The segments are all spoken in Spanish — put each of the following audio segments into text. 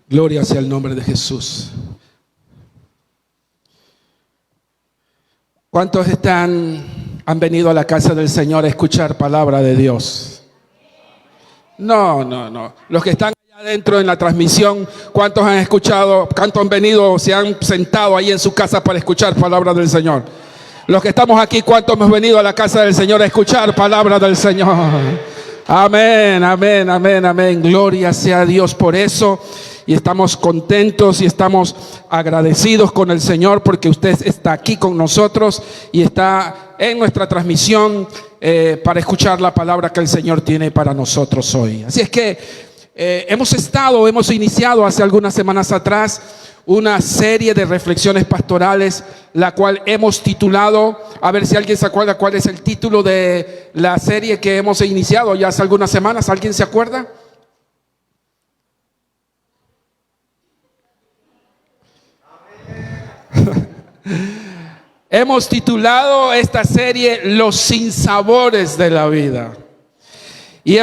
Gloria sea el nombre de Jesús. ¿Cuántos han venido a la casa del Señor a escuchar palabra de Dios? No. Los que están allá adentro en la transmisión, ¿cuántos han escuchado? ¿Cuántos han venido, se han sentado ahí en su casa para escuchar palabra del Señor? Los que estamos aquí, ¿cuántos hemos venido a la casa del Señor a escuchar palabra del Señor? Amén. Gloria sea a Dios por eso. Y estamos contentos y estamos agradecidos con el Señor porque usted está aquí con nosotros y está en nuestra transmisión para escuchar la palabra que el Señor tiene para nosotros hoy. Así es que hemos iniciado hace algunas semanas atrás una serie de reflexiones pastorales, la cual hemos titulado, a ver si alguien se acuerda cuál es el título de la serie que hemos iniciado ya hace algunas semanas. ¿Alguien se acuerda? Hemos titulado esta serie Los sinsabores de la vida. Y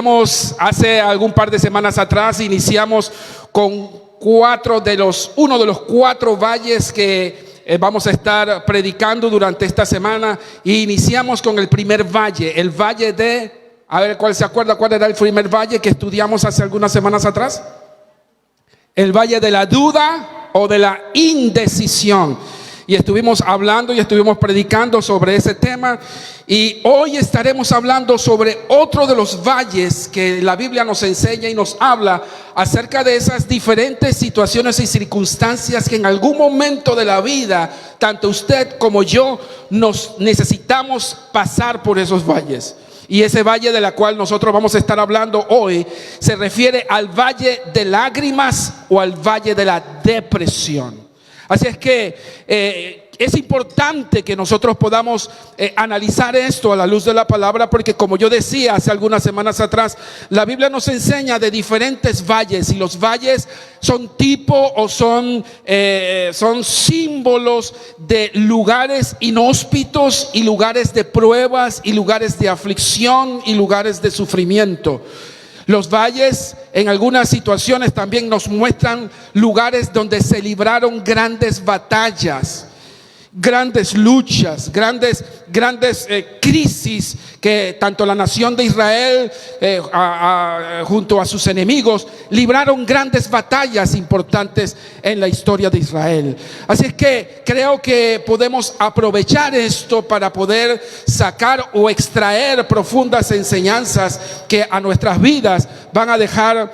hace algún par de semanas atrás iniciamos con uno de los 4 valles que vamos a estar predicando durante esta semana. Y iniciamos con el primer valle, el valle de, a ver, ¿cuál se acuerda cuál era el primer valle que estudiamos hace algunas semanas atrás? El valle de la duda o de la indecisión. Y estuvimos hablando y estuvimos predicando sobre ese tema. Y hoy estaremos hablando sobre otro de los valles que la Biblia nos enseña y nos habla acerca de esas diferentes situaciones y circunstancias que en algún momento de la vida, tanto usted como yo, nos necesitamos pasar por esos valles. Y ese valle de la cual nosotros vamos a estar hablando hoy se refiere al valle de lágrimas o al valle de la depresión. Así es que es importante que nosotros podamos analizar esto a la luz de la palabra, porque como yo decía hace algunas semanas atrás, la Biblia nos enseña de diferentes valles, y los valles son tipo o son símbolos de lugares inhóspitos y lugares de pruebas y lugares de aflicción y lugares de sufrimiento. Los valles en algunas situaciones también nos muestran lugares donde se libraron grandes batallas, grandes luchas, grandes crisis que tanto la nación de Israel junto a sus enemigos libraron grandes batallas importantes en la historia de Israel. Así es que creo que podemos aprovechar esto para poder sacar o extraer profundas enseñanzas que a nuestras vidas van a dejar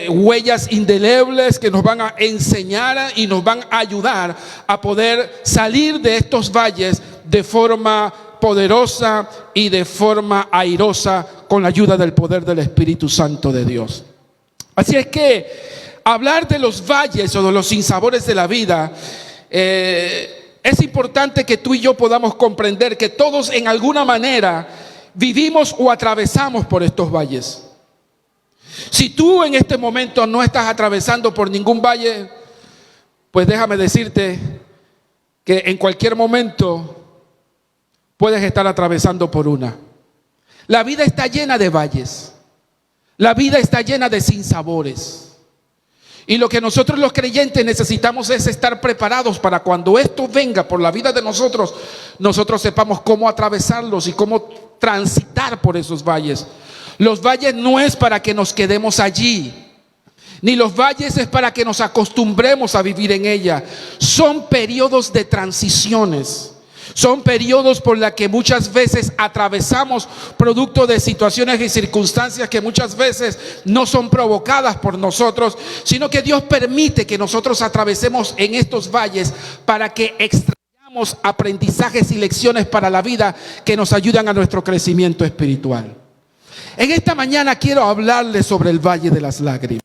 huellas indelebles, que nos van a enseñar y nos van a ayudar a poder salir de estos valles de forma poderosa y de forma airosa con la ayuda del poder del Espíritu Santo de Dios. Así es que hablar de los valles o de los sinsabores de la vida, es importante que tú y yo podamos comprender que todos en alguna manera vivimos o atravesamos por estos valles. Si tú en este momento no estás atravesando por ningún valle, pues déjame decirte que en cualquier momento puedes estar atravesando por una. La vida está llena de valles. La vida está llena de sinsabores. Y lo que nosotros los creyentes necesitamos es estar preparados para cuando esto venga por la vida de nosotros, nosotros sepamos cómo atravesarlos y cómo transitar por esos valles. Los valles no es para que nos quedemos allí, ni los valles es para que nos acostumbremos a vivir en ella. Son periodos de transiciones. Son periodos por los que muchas veces atravesamos producto de situaciones y circunstancias que muchas veces no son provocadas por nosotros, sino que Dios permite que nosotros atravesemos en estos valles para que extraigamos aprendizajes y lecciones para la vida que nos ayudan a nuestro crecimiento espiritual. En esta mañana quiero hablarles sobre el Valle de las Lágrimas.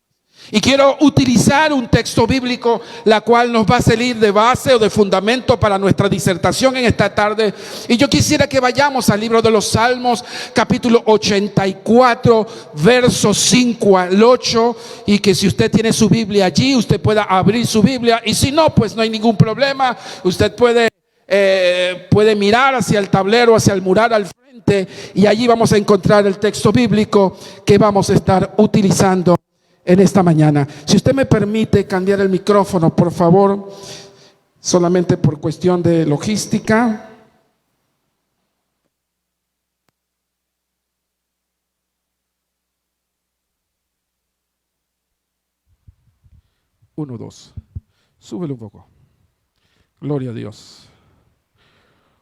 Y quiero utilizar un texto bíblico, la cual nos va a servir de base o de fundamento para nuestra disertación en esta tarde. Y yo quisiera que vayamos al libro de los Salmos, capítulo 84, versos 5 al 8. Y que si usted tiene su Biblia allí, usted pueda abrir su Biblia. Y si no, pues no hay ningún problema. Usted puede mirar hacia el tablero, hacia el mural al frente. Y allí vamos a encontrar el texto bíblico que vamos a estar utilizando en esta mañana. Si usted me permite cambiar el micrófono, por favor, solamente por cuestión de logística. Uno, dos. Súbelo un poco. Gloria a Dios.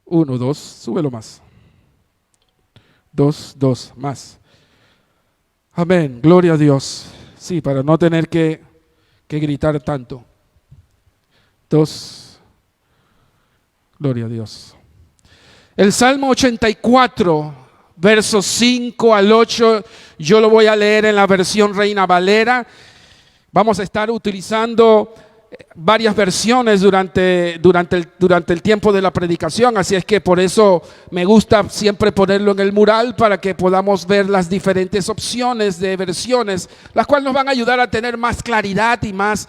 Uno, dos. Súbelo más. Dos, más. Amén. Gloria a Dios. Sí, para no tener que gritar tanto. Dos. Gloria a Dios. El Salmo 84, versos 5 al 8, yo lo voy a leer en la versión Reina Valera. Vamos a estar utilizando varias versiones durante el tiempo de la predicación, así es que por eso me gusta siempre ponerlo en el mural para que podamos ver las diferentes opciones de versiones, las cuales nos van a ayudar a tener más claridad y más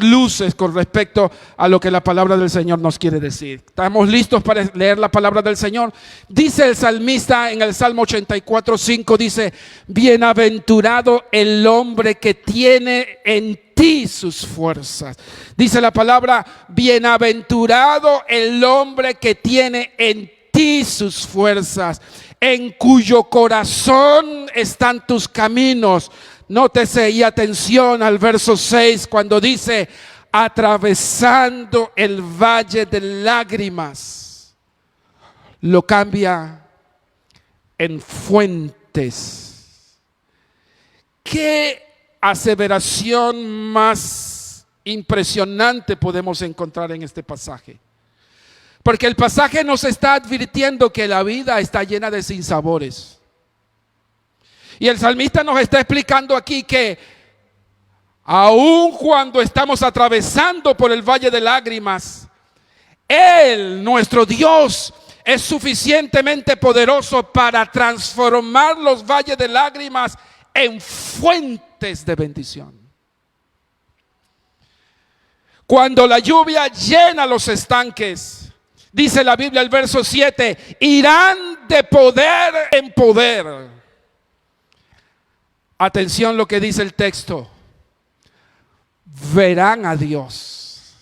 luces con respecto a lo que la palabra del Señor nos quiere decir. ¿Estamos listos para leer la palabra del Señor? Dice el salmista en el Salmo 84:5, dice: bienaventurado el hombre que tiene en ti sus fuerzas. Dice la palabra: bienaventurado el hombre que tiene en ti sus fuerzas, en cuyo corazón están tus caminos. Nótese y atención al verso 6 cuando dice: atravesando el valle de lágrimas. Lo cambia en fuentes. ¿Qué aseveración más impresionante podemos encontrar en este pasaje? Porque el pasaje nos está advirtiendo que la vida está llena de sinsabores. Y el salmista nos está explicando aquí que aun cuando estamos atravesando por el valle de lágrimas, Él, nuestro Dios, es suficientemente poderoso para transformar los valles de lágrimas en fuentes de bendición. Cuando la lluvia llena los estanques, dice la Biblia, el verso 7, irán de poder en poder. Atención lo que dice el texto: verán a Dios.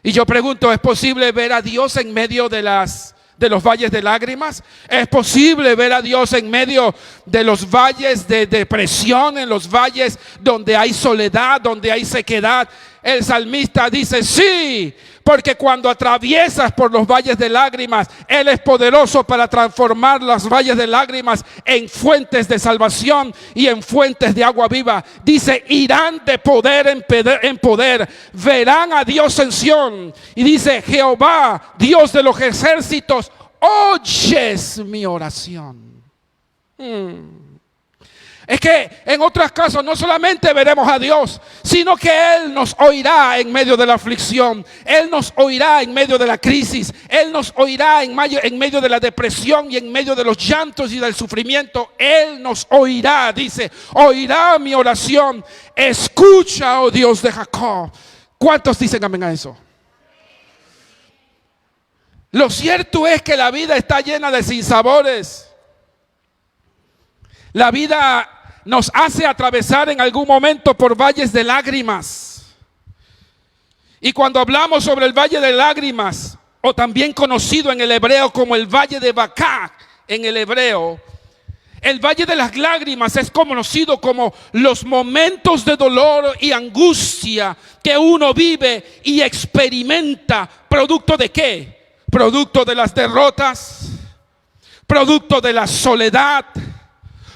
Y yo pregunto, ¿es posible ver a Dios en medio de los valles de lágrimas? ¿Es posible ver a Dios en medio de los valles de depresión, en los valles donde hay soledad, donde hay sequedad? El salmista dice sí, porque cuando atraviesas por los valles de lágrimas, Él es poderoso para transformar los valles de lágrimas en fuentes de salvación y en fuentes de agua viva. Dice: irán de poder en poder, verán a Dios en Sión. Y dice: Jehová, Dios de los ejércitos, oyes mi oración. Es que en otros casos no solamente veremos a Dios, sino que Él nos oirá en medio de la aflicción. Él nos oirá en medio de la crisis. Él nos oirá en medio de la depresión y en medio de los llantos y del sufrimiento. Él nos oirá, dice: oirá mi oración. Escucha, oh Dios de Jacob. ¿Cuántos dicen amén a eso? Lo cierto es que la vida está llena de sinsabores. La vida nos hace atravesar en algún momento por valles de lágrimas. Y cuando hablamos sobre el valle de lágrimas, o también conocido en el hebreo como el valle de Bacá en el hebreo, el valle de las lágrimas es conocido como los momentos de dolor y angustia que uno vive y experimenta. ¿Producto de qué? Producto de las derrotas, producto de la soledad,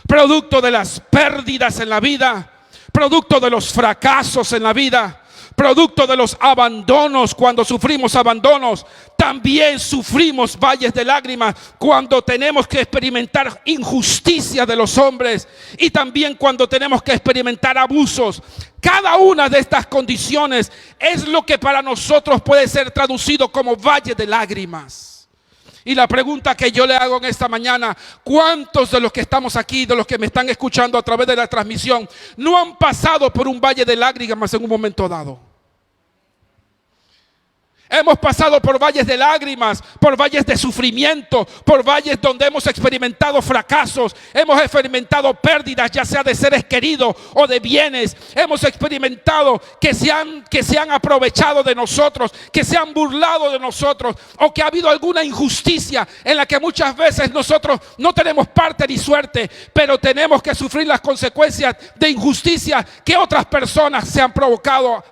producto de las pérdidas en la vida, producto de los fracasos en la vida, producto de los abandonos. Cuando sufrimos abandonos, también sufrimos valles de lágrimas cuando tenemos que experimentar injusticia de los hombres y también cuando tenemos que experimentar abusos. Cada una de estas condiciones es lo que para nosotros puede ser traducido como valle de lágrimas. Y la pregunta que yo le hago en esta mañana: ¿cuántos de los que estamos aquí, de los que me están escuchando a través de la transmisión, no han pasado por un valle de lágrimas en un momento dado? Hemos pasado por valles de lágrimas, por valles de sufrimiento, por valles donde hemos experimentado fracasos, hemos experimentado pérdidas, ya sea de seres queridos o de bienes. Hemos experimentado que se han aprovechado de nosotros, que se han burlado de nosotros, o que ha habido alguna injusticia en la que muchas veces nosotros no tenemos parte ni suerte, pero tenemos que sufrir las consecuencias de injusticia que otras personas se han provocado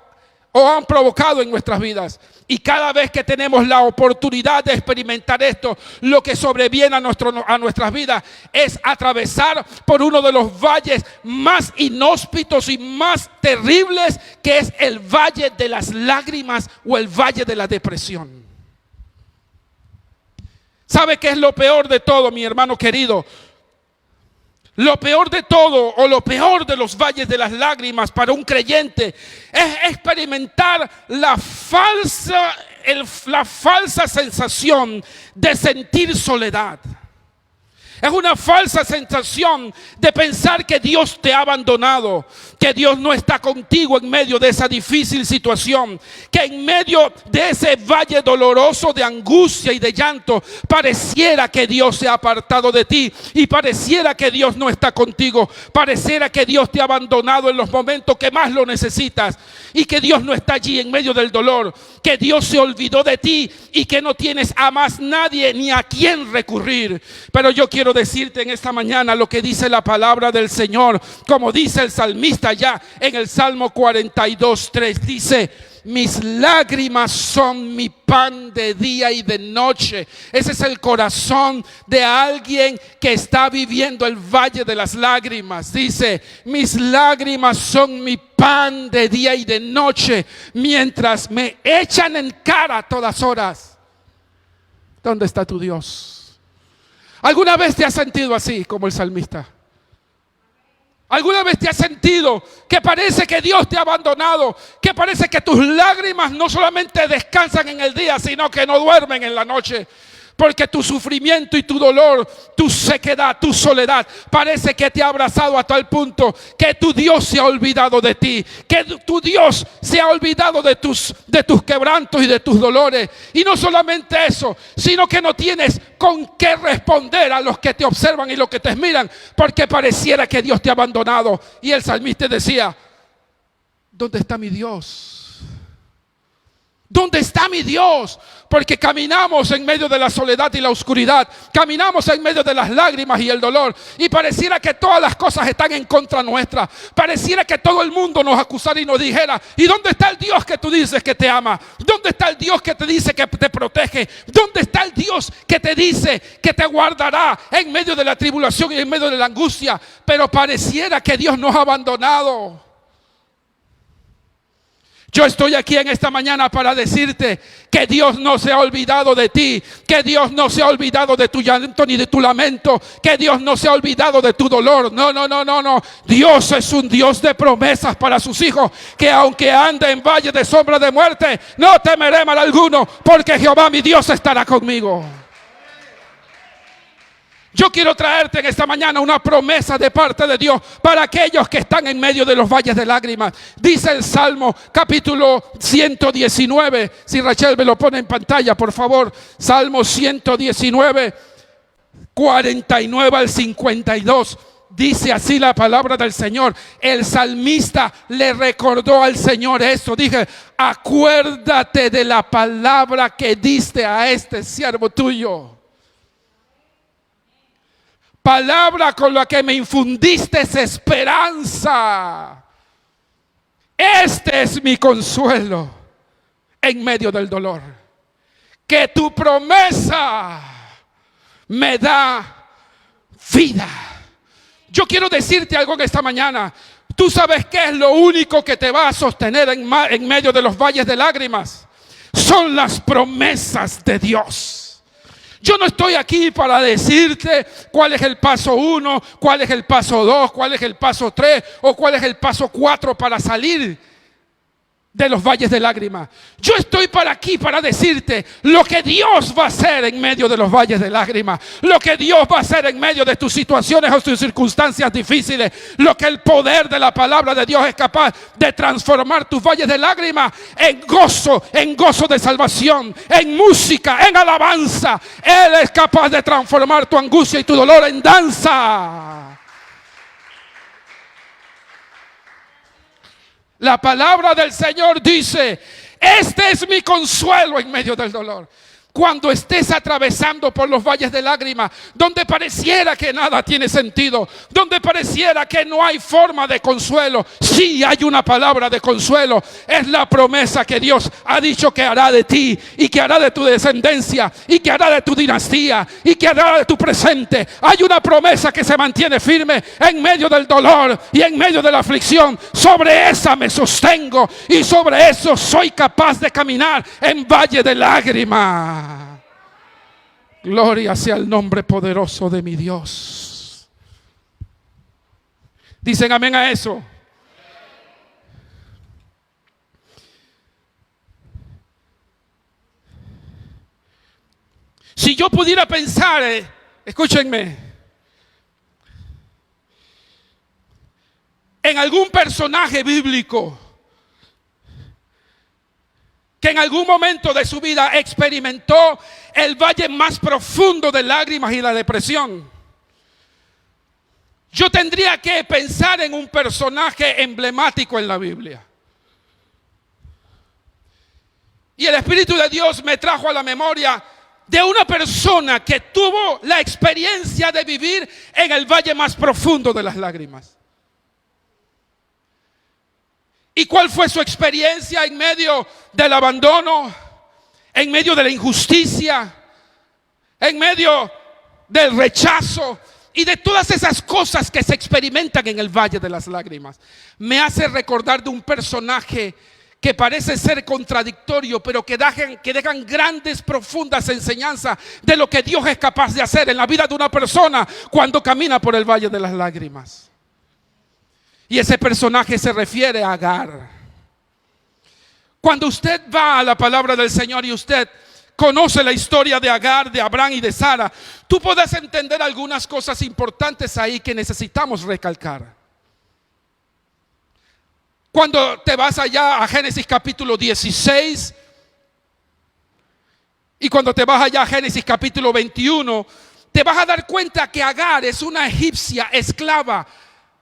o han provocado en nuestras vidas. Y cada vez que tenemos la oportunidad de experimentar esto, lo que sobreviene a nuestras vidas es atravesar por uno de los valles más inhóspitos y más terribles, que es el valle de las lágrimas o el valle de la depresión. ¿Sabe qué es lo peor de todo, mi hermano querido? Lo peor de todo, o lo peor de los valles de las lágrimas para un creyente, es experimentar la falsa sensación de sentir soledad. Es una falsa sensación de pensar que Dios te ha abandonado, que Dios no está contigo en medio de esa difícil situación, que en medio de ese valle doloroso de angustia y de llanto pareciera que Dios se ha apartado de ti y pareciera que Dios no está contigo, pareciera que Dios te ha abandonado en los momentos que más lo necesitas y que Dios no está allí en medio del dolor, que Dios se olvidó de ti y que no tienes a más nadie ni a quién recurrir. Pero yo quiero decirte en esta mañana lo que dice la palabra del Señor, como dice el salmista ya en el Salmo 42:3, dice: mis lágrimas son mi pan de día y de noche. Ese es el corazón de alguien que está viviendo el valle de las lágrimas. Dice: mis lágrimas son mi pan de día y de noche, mientras me echan en cara a todas horas. ¿Dónde está tu Dios? ¿Alguna vez te has sentido así como el salmista? ¿Alguna vez te has sentido que parece que Dios te ha abandonado? Que parece que tus lágrimas no solamente descansan en el día, sino que no duermen en la noche. Porque tu sufrimiento y tu dolor, tu sequedad, tu soledad, parece que te ha abrazado a tal punto que tu Dios se ha olvidado de ti, que tu Dios se ha olvidado de tus quebrantos y de tus dolores. Y no solamente eso, sino que no tienes con qué responder a los que te observan y los que te miran, porque pareciera que Dios te ha abandonado. Y el salmista decía: ¿dónde está mi Dios? ¿Dónde está mi Dios? Porque caminamos en medio de la soledad y la oscuridad, caminamos en medio de las lágrimas y el dolor, y pareciera que todas las cosas están en contra nuestra. Pareciera que todo el mundo nos acusara y nos dijera: ¿y dónde está el Dios que tú dices que te ama? ¿Dónde está el Dios que te dice que te protege? ¿Dónde está el Dios que te dice que te guardará en medio de la tribulación y en medio de la angustia? Pero pareciera que Dios nos ha abandonado. Yo estoy aquí en esta mañana para decirte que Dios no se ha olvidado de ti, que Dios no se ha olvidado de tu llanto ni de tu lamento, que Dios no se ha olvidado de tu dolor. No. Dios es un Dios de promesas para sus hijos, que aunque ande en valle de sombra de muerte, no temeré mal alguno, porque Jehová mi Dios estará conmigo. Yo quiero traerte en esta mañana una promesa de parte de Dios para aquellos que están en medio de los valles de lágrimas. Dice el Salmo capítulo 119. Si Rachel me lo pone en pantalla, por favor. Salmo 119, 49 al 52. Dice así la palabra del Señor. El salmista le recordó al Señor esto. Dije, acuérdate de la palabra que diste a este siervo tuyo. Palabra con la que me infundiste esperanza. Este es mi consuelo en medio del dolor. Que tu promesa me da vida. Yo quiero decirte algo en esta mañana. Tú sabes qué es lo único que te va a sostener en medio de los valles de lágrimas. Son las promesas de Dios. Yo no estoy aquí para decirte cuál es el paso 1, cuál es el paso 2, cuál es el paso 3 o cuál es el paso 4 para salir de los valles de lágrimas. Yo estoy aquí para decirte lo que Dios va a hacer en medio de los valles de lágrimas, lo que Dios va a hacer en medio de tus situaciones o tus circunstancias difíciles, lo que el poder de la palabra de Dios es capaz de transformar tus valles de lágrimas en gozo de salvación, en música, en alabanza. Él es capaz de transformar tu angustia y tu dolor en danza. La palabra del Señor dice, este es mi consuelo en medio del dolor. Cuando estés atravesando por los valles de lágrimas, donde pareciera que nada tiene sentido, donde pareciera que no hay forma de consuelo, sí hay una palabra de consuelo. Es la promesa que Dios ha dicho que hará de ti y que hará de tu descendencia y que hará de tu dinastía y que hará de tu presente. Hay una promesa que se mantiene firme en medio del dolor y en medio de la aflicción. Sobre esa me sostengo y sobre eso soy capaz de caminar en valle de lágrimas. Gloria sea el nombre poderoso de mi Dios. Dicen amén a eso. Si yo pudiera pensar, escúchenme, en algún personaje bíblico que en algún momento de su vida experimentó el valle más profundo de lágrimas y la depresión, yo tendría que pensar en un personaje emblemático en la Biblia. Y el Espíritu de Dios me trajo a la memoria de una persona que tuvo la experiencia de vivir en el valle más profundo de las lágrimas. ¿Y cuál fue su experiencia en medio del abandono, en medio de la injusticia, en medio del rechazo y de todas esas cosas que se experimentan en el valle de las lágrimas? Me hace recordar de un personaje que parece ser contradictorio, pero que dejan grandes, profundas enseñanzas de lo que Dios es capaz de hacer en la vida de una persona cuando camina por el valle de las lágrimas. Y ese personaje se refiere a Agar. Cuando usted va a la palabra del Señor y usted conoce la historia de Agar, de Abraham y de Sara, tú podrás entender algunas cosas importantes ahí que necesitamos recalcar. Cuando te vas allá a Génesis capítulo 16 y cuando te vas allá a Génesis capítulo 21, te vas a dar cuenta que Agar es una egipcia esclava,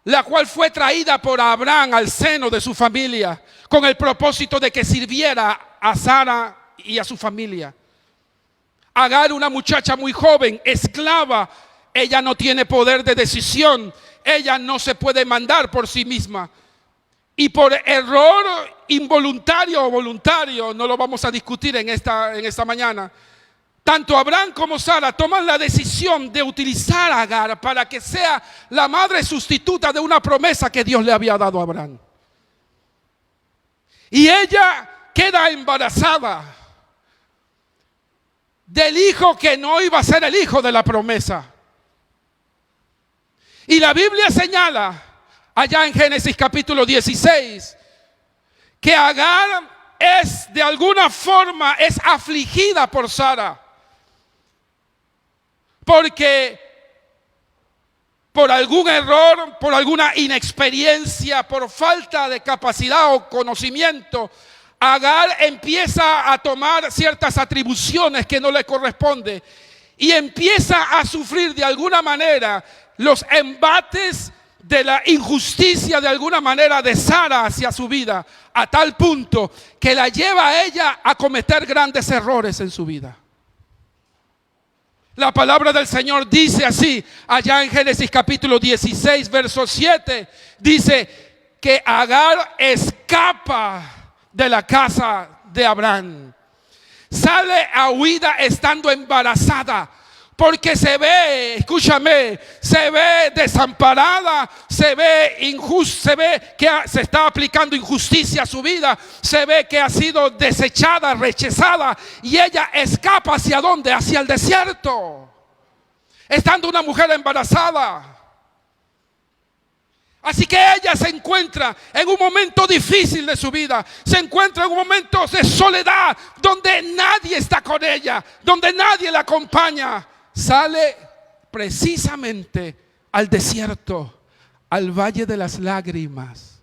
la cual fue traída por Abraham al seno de su familia con el propósito de que sirviera a Sara y a su familia. Agar, una muchacha muy joven, esclava, ella no tiene poder de decisión, ella no se puede mandar por sí misma. Y por error involuntario o voluntario, no lo vamos a discutir en esta mañana, tanto Abraham como Sara toman la decisión de utilizar a Agar para que sea la madre sustituta de una promesa que Dios le había dado a Abraham. Y ella queda embarazada del hijo que no iba a ser el hijo de la promesa. Y la Biblia señala allá en Génesis capítulo 16 que Agar es de alguna forma afligida por Sara. Porque por algún error, por alguna inexperiencia, por falta de capacidad o conocimiento, Agar empieza a tomar ciertas atribuciones que no le corresponden y empieza a sufrir de alguna manera los embates de la injusticia de alguna manera de Sara hacia su vida, a tal punto que la lleva a ella a cometer grandes errores en su vida. La palabra del Señor dice así, allá en Génesis capítulo 16, verso 7, dice que Agar escapa de la casa de Abraham. Sale a huida estando embarazada, porque se ve, escúchame, se ve desamparada, se ve injusta, se ve que se está aplicando injusticia a su vida, se ve que ha sido desechada, rechazada, y ella escapa ¿hacia dónde? Hacia el desierto, estando una mujer embarazada. Así que ella se encuentra en un momento difícil de su vida, se encuentra en un momento de soledad, donde nadie está con ella, donde nadie la acompaña. Sale precisamente al desierto, al valle de las lágrimas.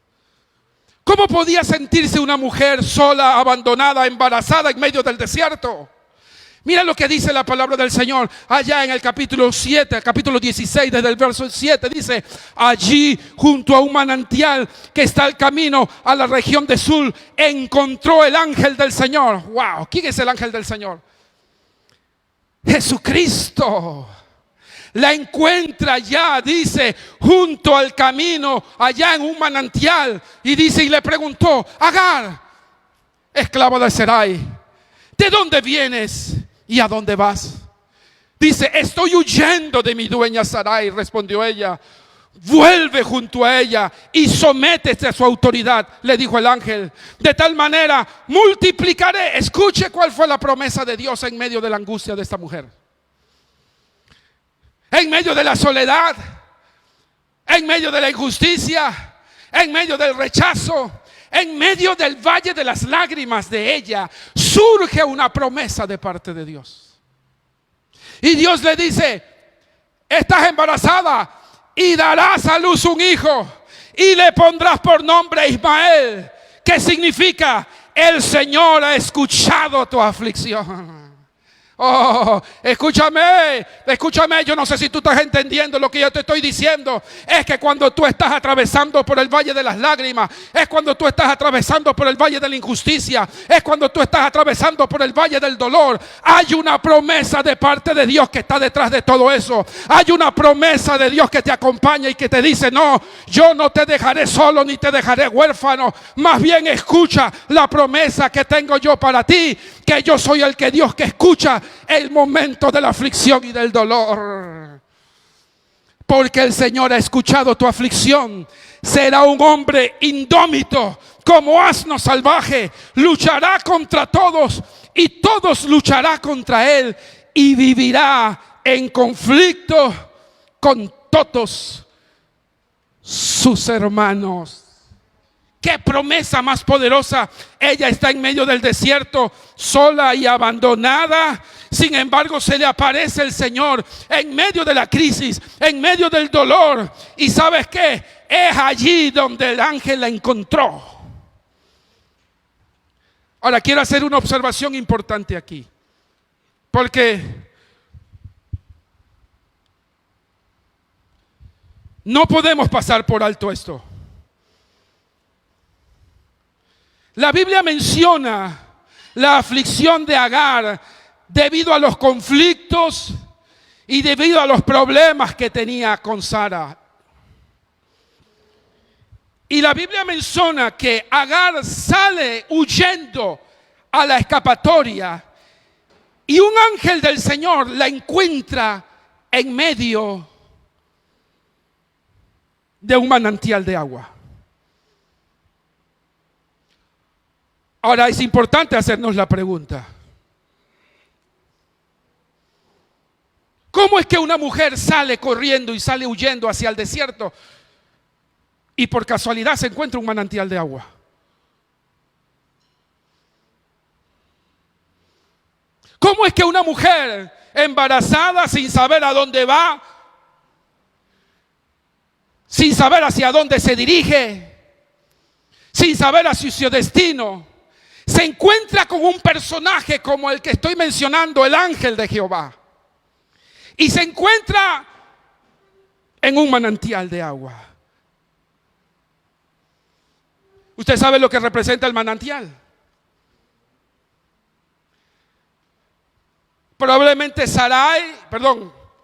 ¿Cómo podía sentirse una mujer sola, abandonada, embarazada en medio del desierto? Mira lo que dice la palabra del Señor allá en el capítulo 7, capítulo 16, desde el verso 7, dice: allí junto a un manantial que está al camino a la región de Sul, encontró el ángel del Señor. Wow, ¿quién es el ángel del Señor? Jesucristo. La encuentra ya, dice, junto al camino, allá en un manantial, y dice, y le preguntó: Agar, esclava de Sarai, ¿de dónde vienes y a dónde vas? Dice: estoy huyendo de mi dueña Sarai, respondió ella. Vuelve junto a ella y sométete a su autoridad, le dijo el ángel. De tal manera multiplicaré. Escuche cuál fue la promesa de Dios en medio de la angustia de esta mujer, en medio de la soledad, en medio de la injusticia, en medio del rechazo, en medio del valle de las lágrimas de ella, surge una promesa de parte de Dios. Y Dios le dice: estás embarazada y darás a luz un hijo y le pondrás por nombre Ismael, que significa: el Señor ha escuchado tu aflicción. Oh, escúchame, yo no sé si tú estás entendiendo lo que yo te estoy diciendo. Es que cuando tú estás atravesando por el valle de las lágrimas, es cuando tú estás atravesando por el valle de la injusticia, es cuando tú estás atravesando por el valle del dolor, hay una promesa de parte de Dios que está detrás de todo eso. Hay una promesa de Dios que te acompaña y que te dice: no, yo no te dejaré solo ni te dejaré huérfano. Más bien escucha la promesa que tengo yo para ti, que yo soy el que Dios que escucha el momento de la aflicción y del dolor. Porque el Señor ha escuchado tu aflicción. Será un hombre indómito, como asno salvaje. Luchará contra todos y todos luchará contra él, y vivirá en conflicto con todos sus hermanos. ¡Qué promesa más poderosa! Ella está en medio del desierto, sola y abandonada. Sin embargo, se le aparece el Señor en medio de la crisis, en medio del dolor. ¿Y sabes qué? Es allí donde el ángel la encontró. Ahora quiero hacer una observación importante aquí, porque no podemos pasar por alto esto. La Biblia menciona la aflicción de Agar debido a los conflictos y debido a los problemas que tenía con Sara. Y la Biblia menciona que Agar sale huyendo a la escapatoria y un ángel del Señor la encuentra en medio de un manantial de agua. Ahora es importante hacernos la pregunta: ¿cómo es que una mujer sale corriendo y sale huyendo hacia el desierto y por casualidad se encuentra un manantial de agua? ¿Cómo es que una mujer embarazada, sin saber a dónde va, sin saber hacia dónde se dirige, sin saber hacia su destino, se encuentra con un personaje como el que estoy mencionando, el ángel de Jehová? Y se encuentra en un manantial de agua. ¿Usted sabe lo que representa el manantial? Probablemente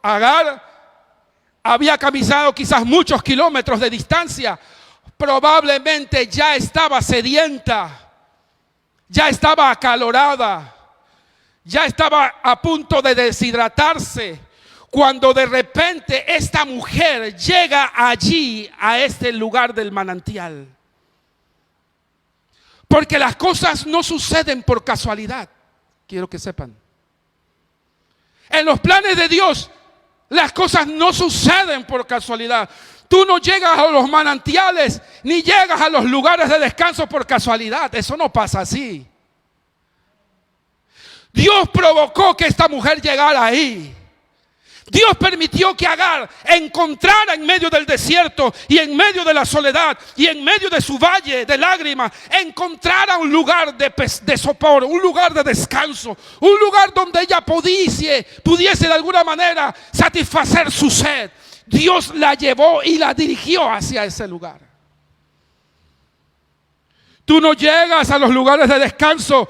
Agar había caminado quizás muchos kilómetros de distancia. Probablemente ya estaba sedienta, ya estaba acalorada, ya estaba a punto de deshidratarse, cuando de repente esta mujer llega allí, a este lugar del manantial. Porque las cosas no suceden por casualidad, quiero que sepan. En los planes de Dios, las cosas no suceden por casualidad. Tú no llegas a los manantiales, ni llegas a los lugares de descanso por casualidad. Eso no pasa así. Dios provocó que esta mujer llegara ahí. Dios permitió que Agar encontrara en medio del desierto y en medio de la soledad y en medio de su valle de lágrimas, encontrara un lugar de sopor, un lugar de descanso, un lugar donde ella pudiese de alguna manera satisfacer su sed. Dios la llevó y la dirigió hacia ese lugar. Tú no llegas a los lugares de descanso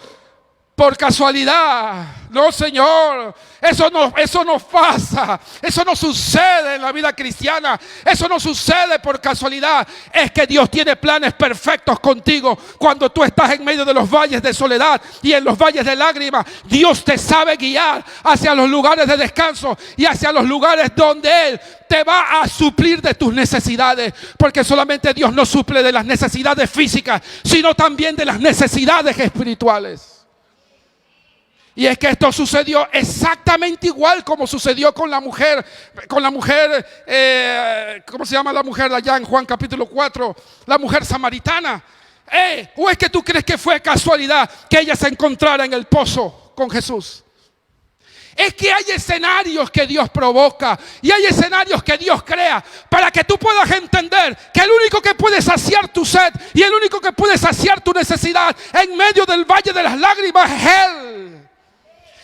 por casualidad. No, Señor, eso no pasa. Eso no sucede en la vida cristiana. Eso no sucede por casualidad. Es que Dios tiene planes perfectos contigo. Cuando tú estás en medio de los valles de soledad y en los valles de lágrimas, Dios te sabe guiar hacia los lugares de descanso y hacia los lugares donde Él te va a suplir de tus necesidades. Porque solamente Dios no suple de las necesidades físicas, sino también de las necesidades espirituales. Y es que esto sucedió exactamente igual como sucedió con la mujer, ¿cómo se llama la mujer allá en Juan capítulo 4? La mujer samaritana. ¿O es que tú crees que fue casualidad que ella se encontrara en el pozo con Jesús? Es que hay escenarios que Dios provoca y hay escenarios que Dios crea para que tú puedas entender que el único que puede saciar tu sed y el único que puede saciar tu necesidad en medio del valle de las lágrimas es Él.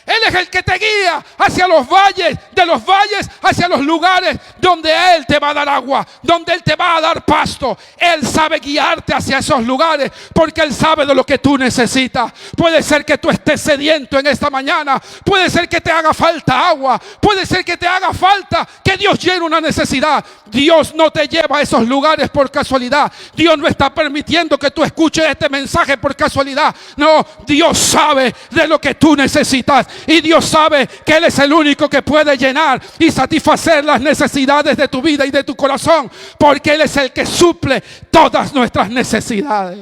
Él es el que te guía hacia los valles, de los valles hacia los lugares donde Él te va a dar agua, donde Él te va a dar pasto. Él sabe guiarte hacia esos lugares porque Él sabe de lo que tú necesitas. Puede ser que tú estés sediento en esta mañana, puede ser que te haga falta agua, puede ser que te haga falta que Dios llene una necesidad. Dios no te lleva a esos lugares por casualidad. Dios no está permitiendo que tú escuches este mensaje por casualidad. No, Dios sabe de lo que tú necesitas. Y Dios sabe que Él es el único que puede llenar y satisfacer las necesidades de tu vida y de tu corazón, porque Él es el que suple todas nuestras necesidades.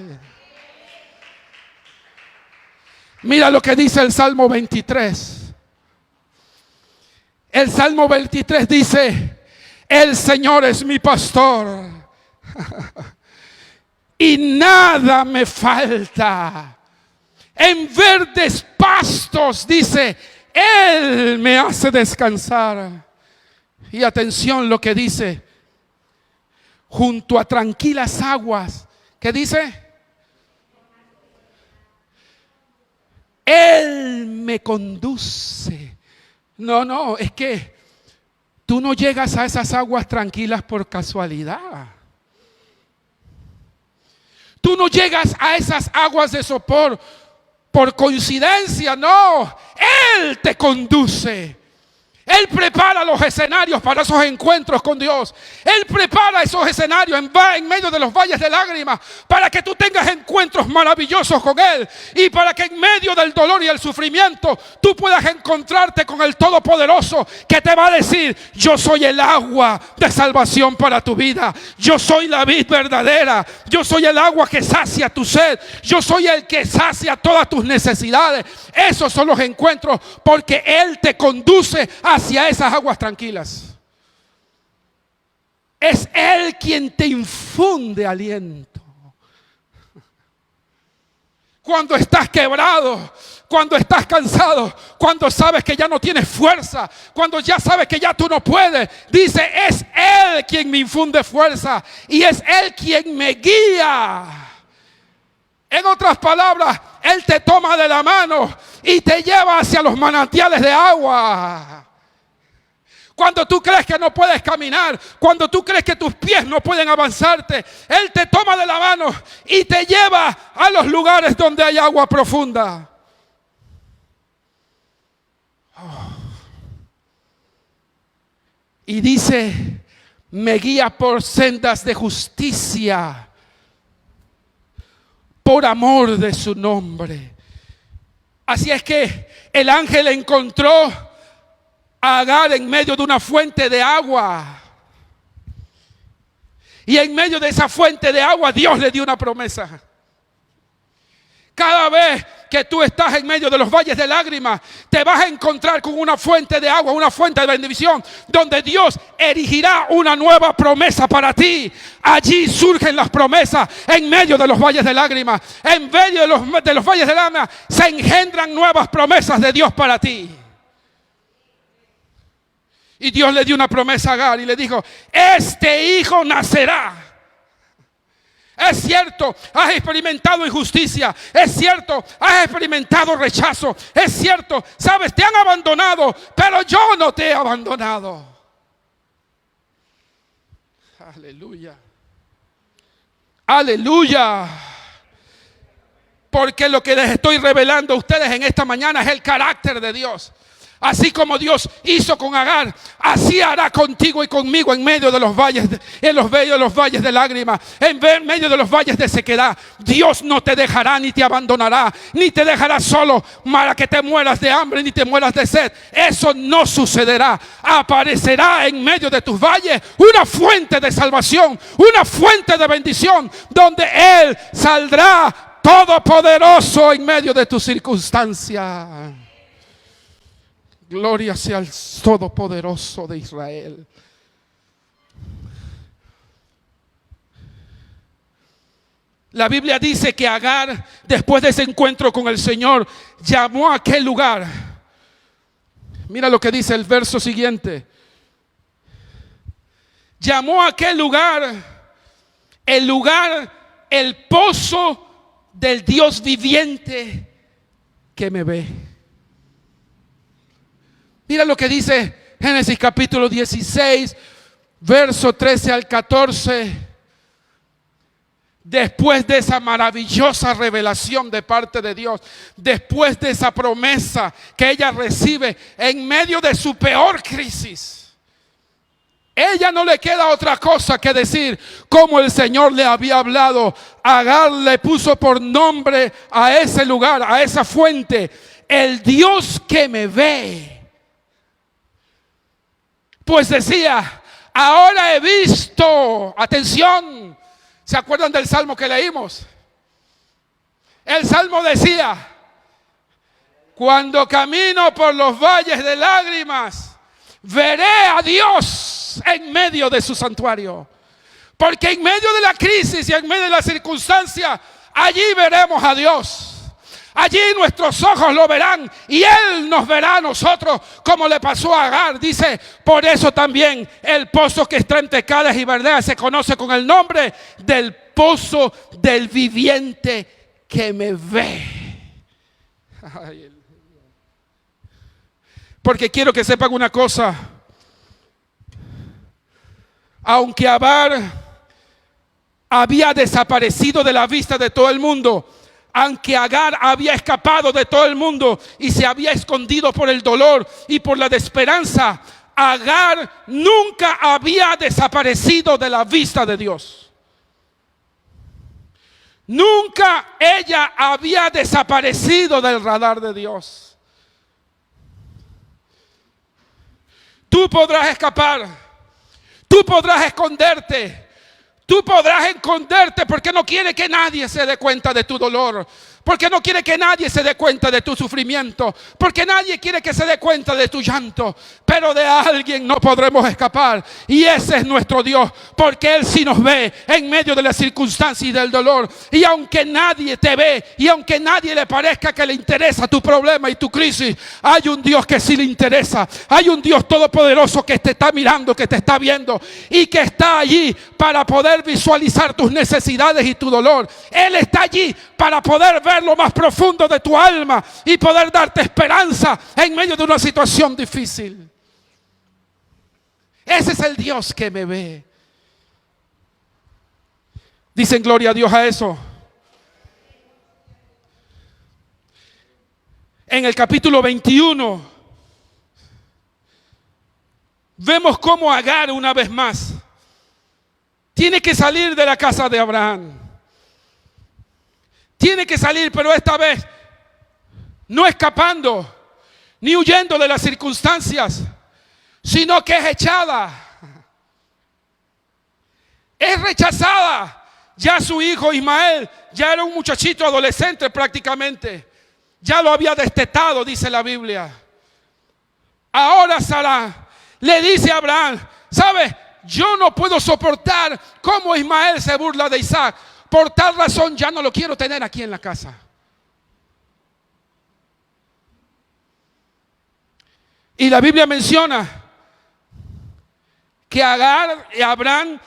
Mira lo que dice el Salmo 23. El Salmo 23 dice: el Señor es mi pastor y nada me falta. En verdes pastos, dice, Él me hace descansar. Y atención lo que dice: junto a tranquilas aguas. ¿Qué dice? Él me conduce. No, es que tú no llegas a esas aguas tranquilas por casualidad. Tú no llegas a esas aguas de sopor por coincidencia, no. Él te conduce. Él prepara los escenarios para esos encuentros con Dios. Él prepara esos escenarios en medio de los valles de lágrimas para que tú tengas encuentros maravillosos con Él y para que en medio del dolor y el sufrimiento tú puedas encontrarte con el Todopoderoso, que te va a decir: yo soy el agua de salvación para tu vida. Yo soy la vid verdadera. Yo soy el agua que sacia tu sed. Yo soy el que sacia todas tus necesidades. Esos son los encuentros, porque Él te conduce hacia esas aguas tranquilas. Es Él quien te infunde aliento. Cuando estás quebrado, cuando estás cansado, cuando sabes que ya no tienes fuerza, cuando ya sabes que ya tú no puedes, dice: es Él quien me infunde fuerza y es Él quien me guía. En otras palabras, Él te toma de la mano y te lleva hacia los manantiales de agua. cuando tú crees que no puedes caminar, cuando tú crees que tus pies no pueden avanzarte, Él te toma de la mano y te lleva a los lugares donde hay agua profunda. Y dice, me guía por sendas de justicia, por amor de su nombre. Así es que el ángel encontró a Agar en medio de una fuente de agua. Y en medio de esa fuente de agua Dios le dio una promesa. Cada vez que tú estás en medio de los valles de lágrimas, te vas a encontrar con una fuente de agua, una fuente de bendición, donde Dios erigirá una nueva promesa para ti. Allí surgen las promesas en medio de los valles de lágrimas. En medio de los valles de lágrimas se engendran nuevas promesas de Dios para ti. Y Dios le dio una promesa a Agar y le dijo, este hijo nacerá. Es cierto, has experimentado injusticia. Es cierto, has experimentado rechazo. Es cierto, sabes, te han abandonado, pero yo no te he abandonado. Aleluya. Aleluya. Porque lo que les estoy revelando a ustedes en esta mañana es el carácter de Dios. Así como Dios hizo con Agar, así hará contigo y conmigo en medio de los valles, en medio de los valles de lágrimas, en medio de los valles de sequedad. Dios no te dejará ni te abandonará, ni te dejará solo para que te mueras de hambre ni te mueras de sed. Eso no sucederá. Aparecerá en medio de tus valles una fuente de salvación, una fuente de bendición, donde Él saldrá todopoderoso en medio de tu circunstancia. Gloria sea al Todopoderoso de Israel. La Biblia dice que Agar, después de ese encuentro con el Señor, llamó a aquel lugar. Mira lo que dice el verso siguiente. Llamó a aquel lugar, el pozo del Dios viviente que me ve. Mira lo que dice Génesis capítulo 16, verso 13 al 14. Después de esa maravillosa revelación de parte de Dios, después de esa promesa que ella recibe en medio de su peor crisis, ella no le queda otra cosa que decir como el Señor le había hablado. Agar le puso por nombre a ese lugar, a esa fuente, el Dios que me ve. Pues decía, ahora he visto, atención, ¿se acuerdan del salmo que leímos? El salmo decía, cuando camino por los valles de lágrimas, veré a Dios en medio de su santuario. Porque en medio de la crisis y en medio de la circunstancia, allí veremos a Dios. Allí nuestros ojos lo verán y Él nos verá a nosotros, como le pasó a Agar. Dice, por eso también el pozo que está entre Cades y Bernea se conoce con el nombre del pozo del viviente que me ve. Porque quiero que sepan una cosa. Aunque Agar había desaparecido de la vista de todo el mundo, aunque Agar había escapado de todo el mundo y se había escondido por el dolor y por la desesperanza, Agar nunca había desaparecido de la vista de Dios. Nunca ella había desaparecido del radar de Dios. Tú podrás escapar, tú podrás esconderte. Tú podrás esconderte porque no quiere que nadie se dé cuenta de tu dolor. Porque no quiere que nadie se dé cuenta de tu sufrimiento. Porque nadie quiere que se dé cuenta de tu llanto. Pero de alguien no podremos escapar. Y ese es nuestro Dios. Porque Él sí nos ve en medio de la circunstancia y del dolor. Y aunque nadie te ve, y aunque nadie le parezca que le interesa tu problema y tu crisis, hay un Dios que sí le interesa. Hay un Dios todopoderoso que te está mirando, que te está viendo. Y que está allí para poder visualizar tus necesidades y tu dolor. Él está allí para poder ver lo más profundo de tu alma y poder darte esperanza en medio de una situación difícil. Ese es el Dios que me ve. Dicen gloria a Dios a eso. En el capítulo 21 vemos cómo Agar una vez más tiene que salir de la casa de Abraham. Tiene que salir, pero esta vez no escapando ni huyendo de las circunstancias, sino que es echada, es rechazada. Ya su hijo Ismael ya era un muchachito adolescente prácticamente, ya lo había destetado, dice la Biblia. Ahora Sara le dice a Abraham: ¿sabes? Yo no puedo soportar cómo Ismael se burla de Isaac. Por tal razón ya no lo quiero tener aquí en la casa. Y la Biblia menciona que Agar y Abraham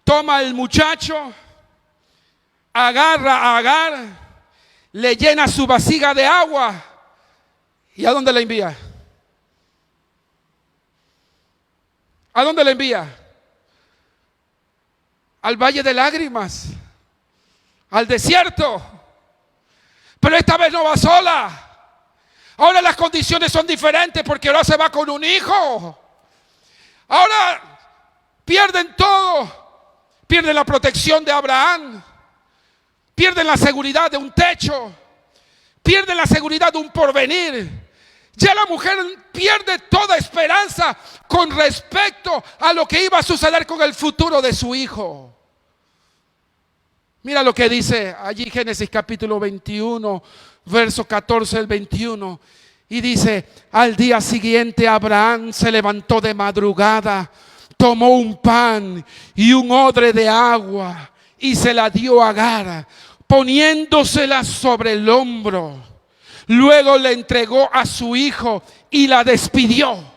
toma el muchacho, agarra a Agar, le llena su vasija de agua. ¿Y a dónde la envía? ¿A dónde la envía? Al valle de lágrimas, al desierto. Pero esta vez no va sola. Ahora las condiciones son diferentes porque ahora se va con un hijo. Ahora pierden todo. Pierden la protección de Abraham. Pierden la seguridad de un techo. Pierden la seguridad de un porvenir. Ya la mujer pierde toda esperanza con respecto a lo que iba a suceder con el futuro de su hijo. Mira lo que dice allí Génesis capítulo 21, verso 14 al 21. Y dice: al día siguiente Abraham se levantó de madrugada, tomó un pan y un odre de agua y se la dio a Agar, poniéndosela sobre el hombro. Luego le entregó a su hijo y la despidió.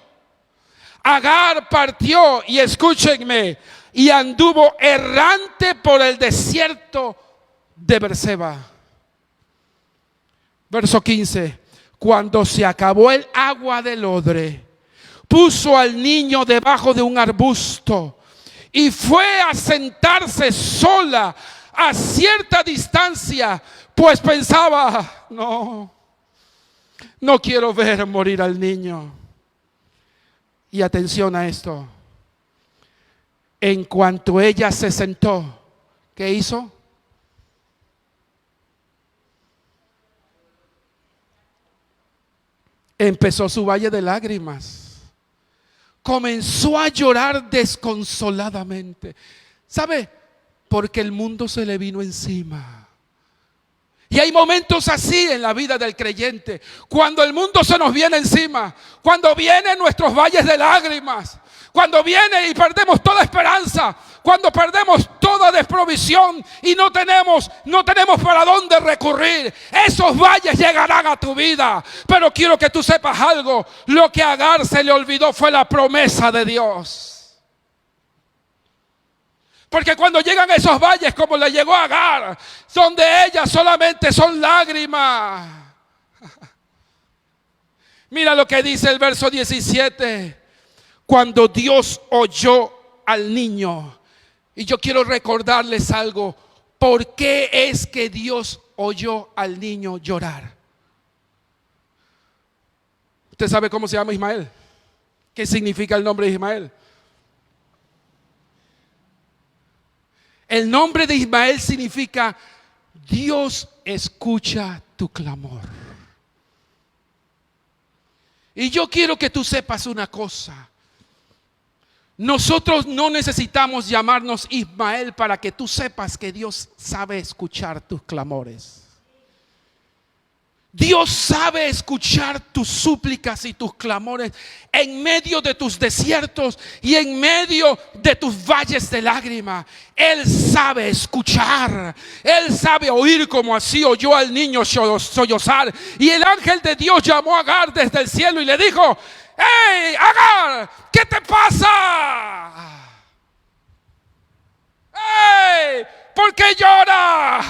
Agar partió, y escúchenme, y anduvo errante por el desierto de Berseba. Verso 15. Cuando se acabó el agua del odre, puso al niño debajo de un arbusto y fue a sentarse sola a cierta distancia, pues pensaba: no quiero ver morir al niño. Y atención a esto. En cuanto ella se sentó, ¿qué hizo? Empezó su valle de lágrimas. Comenzó a llorar desconsoladamente. ¿Sabe? Porque el mundo se le vino encima. Y hay momentos así en la vida del creyente, cuando el mundo se nos viene encima, cuando vienen nuestros valles de lágrimas, cuando viene y perdemos toda esperanza, cuando perdemos toda desprovisión y no tenemos para dónde recurrir. Esos valles llegarán a tu vida, pero quiero que tú sepas algo: lo que a Agar se le olvidó fue la promesa de Dios. Porque cuando llegan esos valles, como le llegó a Agar, donde ellas solamente son lágrimas. Mira lo que dice el verso 17. Cuando Dios oyó al niño. Y yo quiero recordarles algo. ¿Por qué es que Dios oyó al niño llorar? ¿Usted sabe cómo se llama Ismael? ¿Qué significa el nombre de Ismael? El nombre de Ismael significa: Dios escucha tu clamor. Y yo quiero que tú sepas una cosa. Nosotros no necesitamos llamarnos Ismael para que tú sepas que Dios sabe escuchar tus clamores. Dios sabe escuchar tus súplicas y tus clamores en medio de tus desiertos y en medio de tus valles de lágrimas. Él sabe escuchar. Él sabe oír, como así oyó al niño sollozar. Y el ángel de Dios llamó a Agar desde el cielo y le dijo: ¡Hey, Agar! ¿Qué te pasa? ¡Hey! ¿Por qué lloras?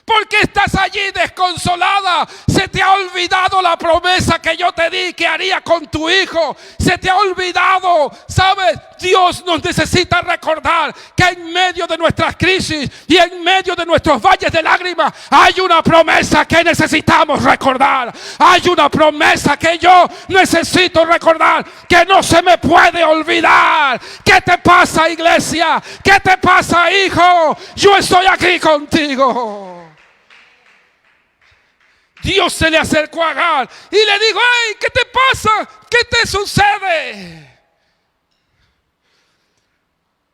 ¿Por qué estás allí desconsolada? Se te ha olvidado la promesa que yo te di que haría con tu hijo. Se te ha olvidado. ¿Sabes? Dios nos necesita recordar que en medio de nuestras crisis y en medio de nuestros valles de lágrimas hay una promesa que necesitamos recordar. Hay una promesa que yo necesito recordar, que no se me puede olvidar. ¿Qué te pasa, iglesia? ¿Qué te pasa, hijo? Yo estoy aquí contigo. Dios se le acercó a Agar y le dijo: hey, ¿qué te pasa? ¿Qué te sucede?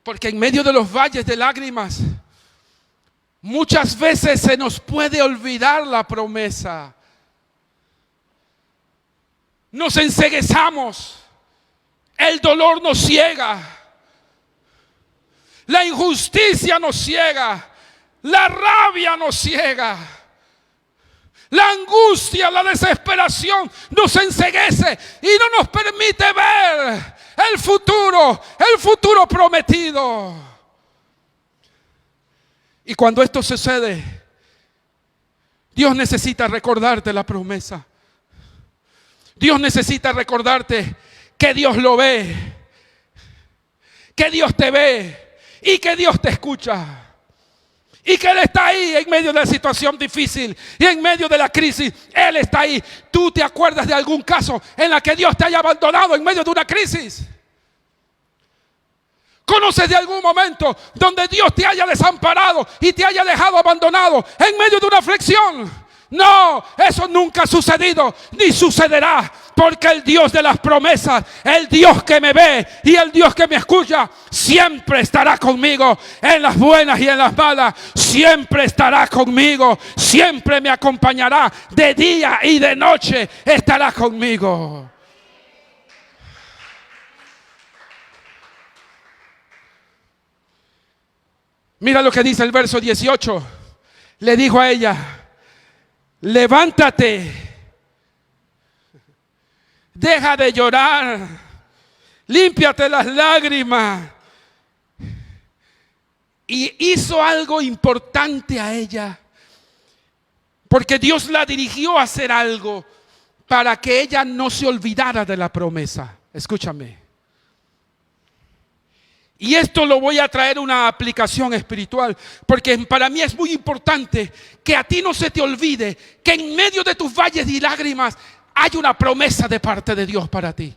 Porque en medio de los valles de lágrimas muchas veces se nos puede olvidar la promesa. Nos enceguezamos, el dolor nos ciega, la injusticia nos ciega, la rabia nos ciega. La angustia, la desesperación nos enceguece y no nos permite ver el futuro prometido. Y cuando esto sucede, Dios necesita recordarte la promesa. Dios necesita recordarte que Dios lo ve, que Dios te ve y que Dios te escucha. Y que Él está ahí en medio de la situación difícil y en medio de la crisis. Él está ahí. ¿Tú te acuerdas de algún caso en la que Dios te haya abandonado en medio de una crisis? ¿Conoces de algún momento donde Dios te haya desamparado y te haya dejado abandonado en medio de una aflicción? No, eso nunca ha sucedido ni sucederá, porque el Dios de las promesas, el Dios que me ve y el Dios que me escucha, siempre estará conmigo en las buenas y en las malas. Siempre estará conmigo, siempre me acompañará, de día y de noche estará conmigo. Mira lo que dice el verso 18. Le dijo a ella: levántate, deja de llorar, límpiate las lágrimas. Y hizo algo importante a ella, porque Dios la dirigió a hacer algo para que ella no se olvidara de la promesa. Escúchame. Y esto lo voy a traer una aplicación espiritual, porque para mí es muy importante que a ti no se te olvide que en medio de tus valles y lágrimas hay una promesa de parte de Dios para ti.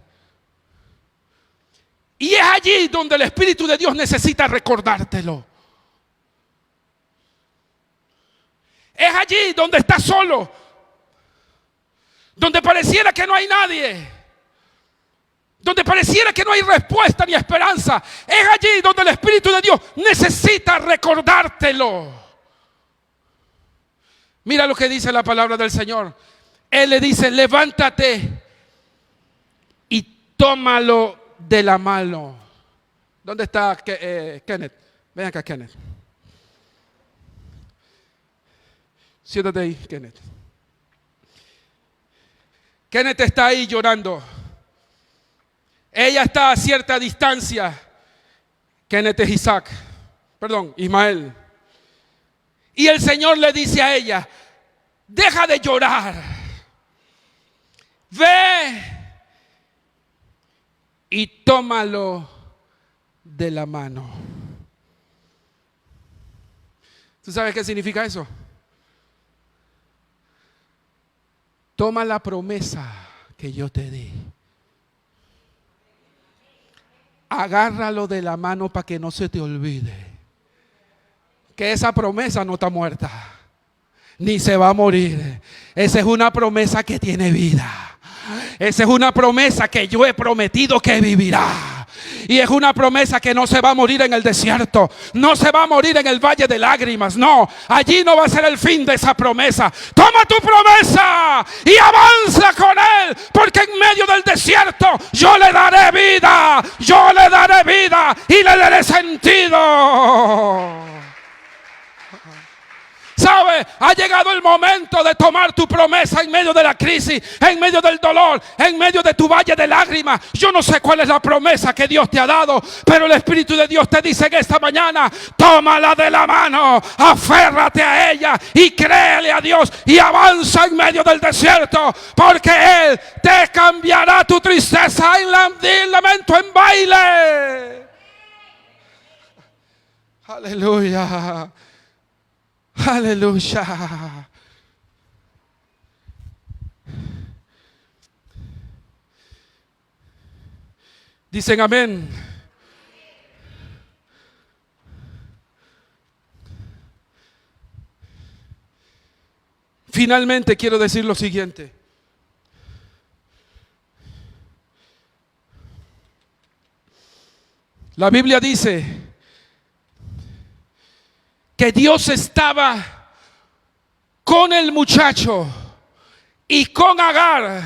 Y es allí donde el Espíritu de Dios necesita recordártelo. Es allí donde estás solo, donde pareciera que no hay nadie, donde pareciera que no hay respuesta ni esperanza. Es allí donde el Espíritu de Dios necesita recordártelo. Mira lo que dice la palabra del Señor. Él le dice: levántate y tómalo de la mano. ¿Dónde está Kenneth? Ven acá, Kenneth. Siéntate ahí, Kenneth. Kenneth está ahí llorando. Ella está a cierta distancia. Kenneth es Ismael. Y el Señor le dice a ella: deja de llorar. Ve y tómalo de la mano. ¿Tú sabes qué significa eso? Toma la promesa que yo te di. Agárralo de la mano para que no se te olvide que esa promesa no está muerta, ni se va a morir. Esa es una promesa que tiene vida. Esa es una promesa que yo he prometido que vivirá. Y es una promesa que no se va a morir en el desierto, no se va a morir en el valle de lágrimas. No, allí no va a ser el fin de esa promesa. Toma tu promesa y avanza con Él, porque en medio del desierto yo le daré vida, yo le daré vida y le daré sentido. ¿Sabe? Ha llegado el momento de tomar tu promesa en medio de la crisis, en medio del dolor, en medio de tu valle de lágrimas. Yo no sé cuál es la promesa que Dios te ha dado, pero el Espíritu de Dios te dice que esta mañana, tómala de la mano, aférrate a ella y créele a Dios y avanza en medio del desierto, porque Él te cambiará tu tristeza en lamento en baile. Aleluya. Aleluya. Dicen amén. Finalmente quiero decir lo siguiente. La Biblia dice que Dios estaba con el muchacho y con Agar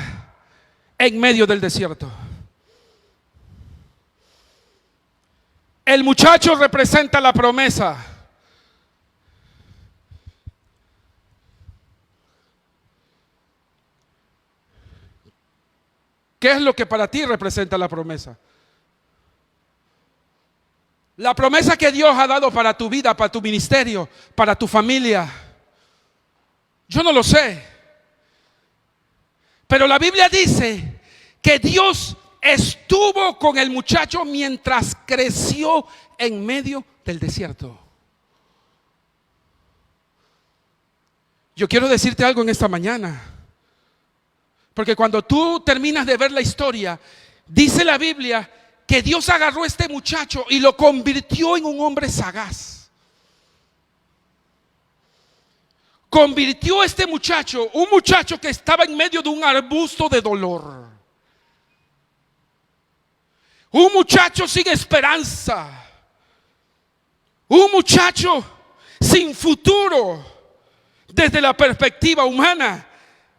en medio del desierto. El muchacho representa la promesa. ¿Qué es lo que para ti representa la promesa? La promesa que Dios ha dado para tu vida, para tu ministerio, para tu familia. Yo no lo sé. Pero la Biblia dice que Dios estuvo con el muchacho mientras creció en medio del desierto. Yo quiero decirte algo en esta mañana. Porque cuando tú terminas de ver la historia, dice la Biblia que Dios agarró a este muchacho y lo convirtió en un hombre sagaz. Convirtió a este muchacho, un muchacho que estaba en medio de un arbusto de dolor. Un muchacho sin esperanza. Un muchacho sin futuro. Desde la perspectiva humana,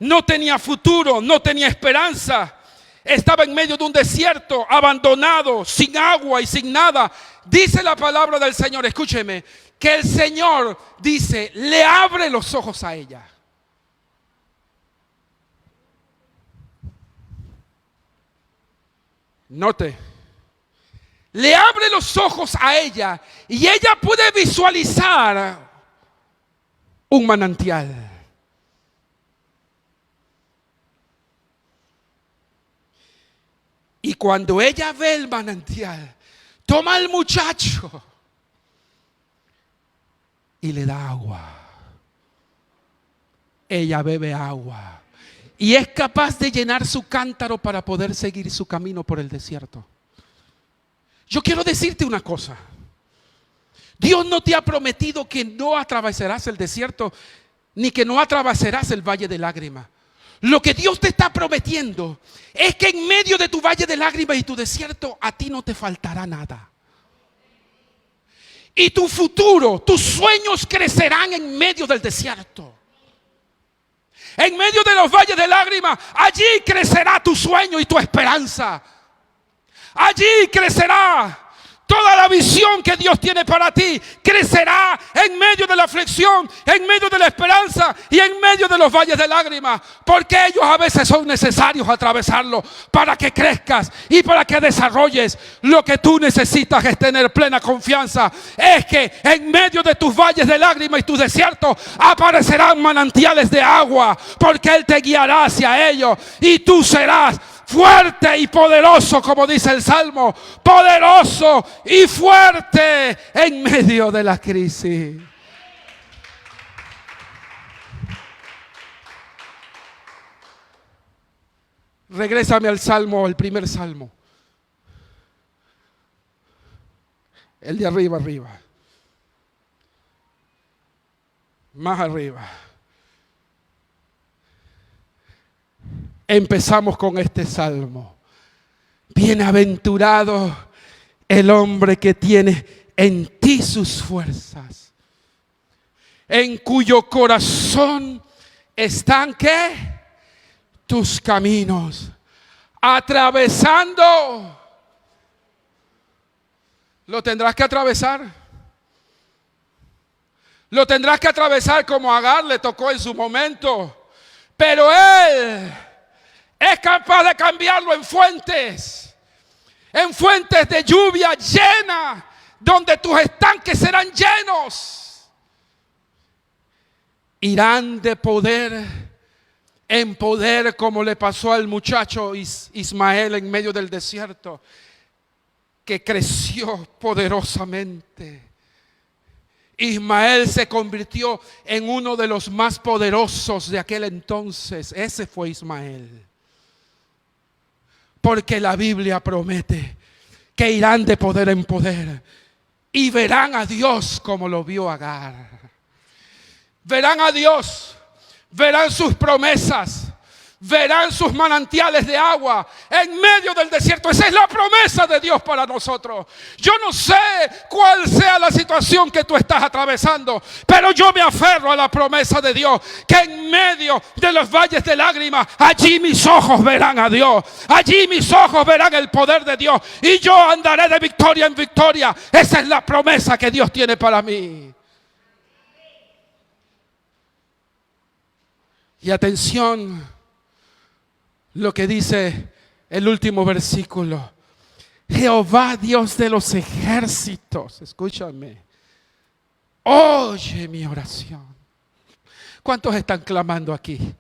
no tenía futuro, no tenía esperanza. Estaba en medio de un desierto, abandonado, sin agua y sin nada. Dice la palabra del Señor, escúcheme, que el Señor dice, le abre los ojos a ella. Note, le abre los ojos a ella y ella puede visualizar un manantial. Y cuando ella ve el manantial, toma al muchacho y le da agua. Ella bebe agua y es capaz de llenar su cántaro para poder seguir su camino por el desierto. Yo quiero decirte una cosa. Dios no te ha prometido que no atravesarás el desierto, ni que no atravesarás el valle de lágrimas. Lo que Dios te está prometiendo es que en medio de tu valle de lágrimas y tu desierto, a ti no te faltará nada. Y tu futuro, tus sueños crecerán en medio del desierto. En medio de los valles de lágrimas, allí crecerá tu sueño y tu esperanza. Allí crecerá toda la visión que Dios tiene para ti. Crecerá en medio de la aflicción, en medio de la esperanza y en medio de los valles de lágrimas. Porque ellos a veces son necesarios atravesarlo para que crezcas y para que desarrolles. Lo que tú necesitas es tener plena confianza. Es que en medio de tus valles de lágrimas y tus desiertos aparecerán manantiales de agua. Porque Él te guiará hacia ellos y tú serás fuerte y poderoso, como dice el Salmo, poderoso y fuerte en medio de la crisis. Regrésame al Salmo, el primer Salmo. El de arriba. Más arriba. Empezamos con este salmo. Bienaventurado el hombre que tiene en ti sus fuerzas, en cuyo corazón están ¿qué? Tus caminos, atravesando. ¿Lo tendrás que atravesar? Lo tendrás que atravesar como a Agar le tocó en su momento. Pero Él es capaz de cambiarlo en fuentes de lluvia llena, donde tus estanques serán llenos. Irán de poder en poder, como le pasó al muchacho Ismael en medio del desierto, que creció poderosamente. Ismael se convirtió en uno de los más poderosos de aquel entonces. Ese fue Ismael. Porque la Biblia promete que irán de poder en poder y verán a Dios como lo vio Agar. Verán a Dios, verán sus promesas, verán sus manantiales de agua en medio del desierto. Esa es la promesa de Dios para nosotros. Yo no sé cuál sea la situación que tú estás atravesando, pero yo me aferro a la promesa de Dios, que en medio de los valles de lágrimas, allí mis ojos verán a Dios, allí mis ojos verán el poder de Dios, y yo andaré de victoria en victoria. Esa es la promesa que Dios tiene para mí. Y atención lo que dice el último versículo. Jehová, Dios de los ejércitos, escúchame, oye mi oración. ¿Cuántos están clamando aquí?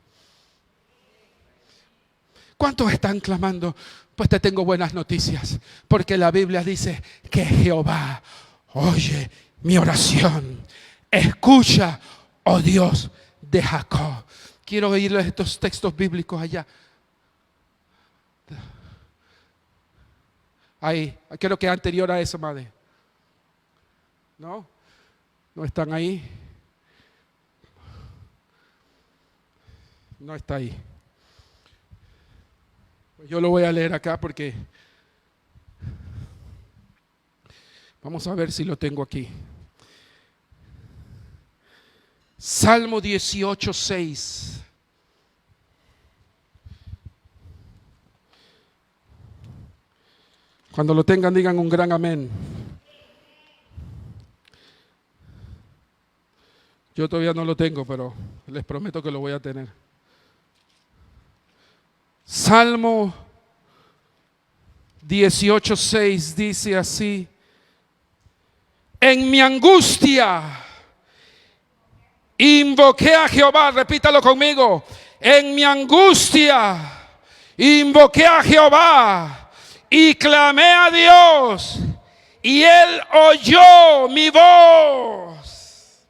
¿Cuántos están clamando? Pues te tengo buenas noticias, porque la Biblia dice que Jehová oye mi oración. Escucha, oh Dios de Jacob. Quiero oírles estos textos bíblicos allá. Ahí, creo que anterior a eso, madre. ¿No? ¿No están ahí? No está ahí. Pues yo lo voy a leer acá porque vamos a ver si lo tengo aquí. Salmo 18:6. Cuando lo tengan, digan un gran amén. Yo todavía no lo tengo, pero les prometo que lo voy a tener. Salmo 18:6 dice así: en mi angustia invoqué a Jehová. Repítalo conmigo. En mi angustia invoqué a Jehová y clamé a Dios, y Él oyó mi voz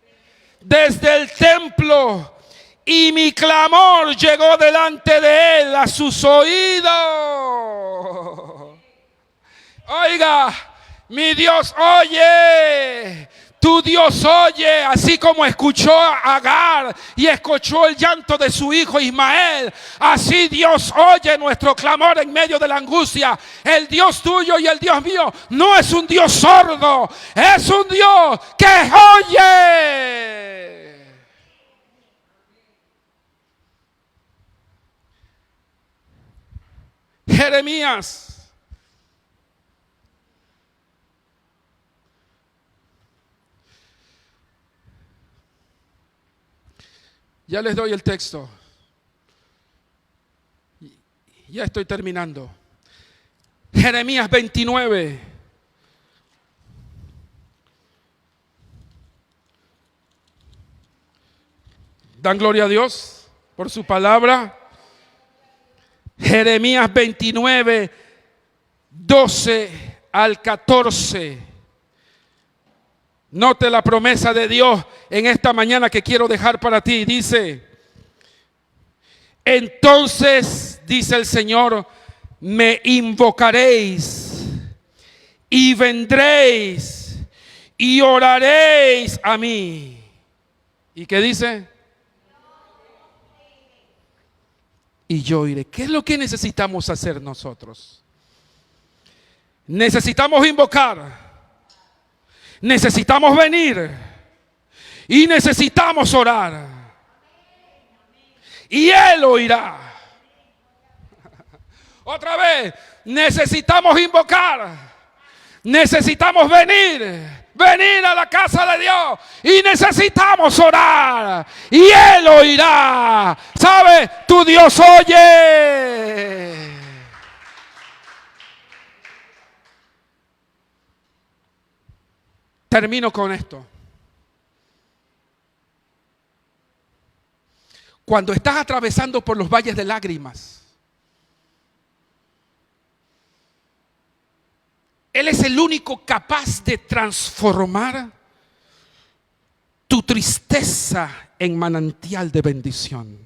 desde el templo, y mi clamor llegó delante de Él a sus oídos. Oiga, mi Dios oye. Tu Dios oye, así como escuchó a Agar y escuchó el llanto de su hijo Ismael. Así Dios oye nuestro clamor en medio de la angustia. El Dios tuyo y el Dios mío no es un Dios sordo, es un Dios que oye. Jeremías. Ya les doy el texto. Ya estoy terminando. Jeremías 29. Dan gloria a Dios por su palabra. Jeremías 29, 12 al 14. Note la promesa de Dios en esta mañana que quiero dejar para ti. Dice: entonces, dice el Señor, me invocaréis y vendréis y oraréis a mí. ¿Y qué dice? Y yo iré. ¿Qué es lo que necesitamos hacer nosotros? Necesitamos invocar. Necesitamos venir y necesitamos orar, y Él oirá. Otra vez, necesitamos invocar, Necesitamos venir a la casa de Dios y necesitamos orar y Él oirá. ¿Sabe? Tu Dios oye. Termino con esto. Cuando estás atravesando por los valles de lágrimas, Él es el único capaz de transformar tu tristeza en manantial de bendición.